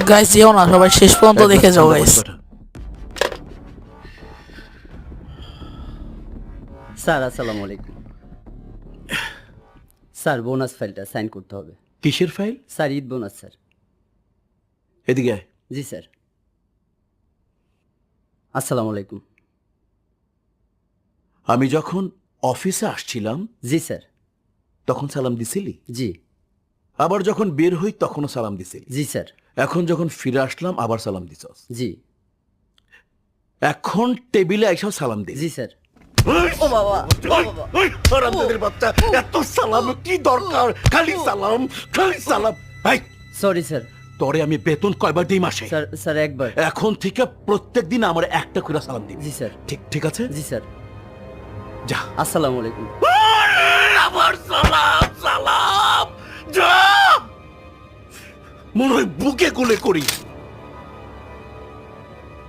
Guys যেও না, সবাই শেষ পর্যন্ত দেখে যাও গাইস। স্যার আসসালামু আলাইকুম। স্যার বোনাস ফাইলটা সাইন করতে হবে। কিসের file? Sir Eid bonus sir. এদিকে আয়। জি স্যার। আসসালামু আলাইকুম। আমি যখন অফিসে আসছিলাম জি স্যার। তখন সালাম দিছিলি, জি আবার যখন বের হই তখনও সালাম দিছিলি, জি স্যার। এখন যখন ফিরে আসলাম আবার সালাম দিছস, জি এখন টেবিলে আইসাও সালাম দিস। G sir. ও বাবা, হারামজাদার বাচ্চা, এত সালাম কি দরকার? খালি সালাম, খালি সালাম। এই, সরি স্যার। তোরে আমি বেতন কয়বার দিই মাসে? স্যার স্যার একবার। এখন থেকে প্রত্যেক দিন আমার একটা করে সালাম দিবি। জি স্যার। ঠিক ঠিক আছে, জি স্যার। যা। আসসালামু আলাইকুম। আবার সালাম সালাম, যা। মনে হয় বুকে গুলে করি।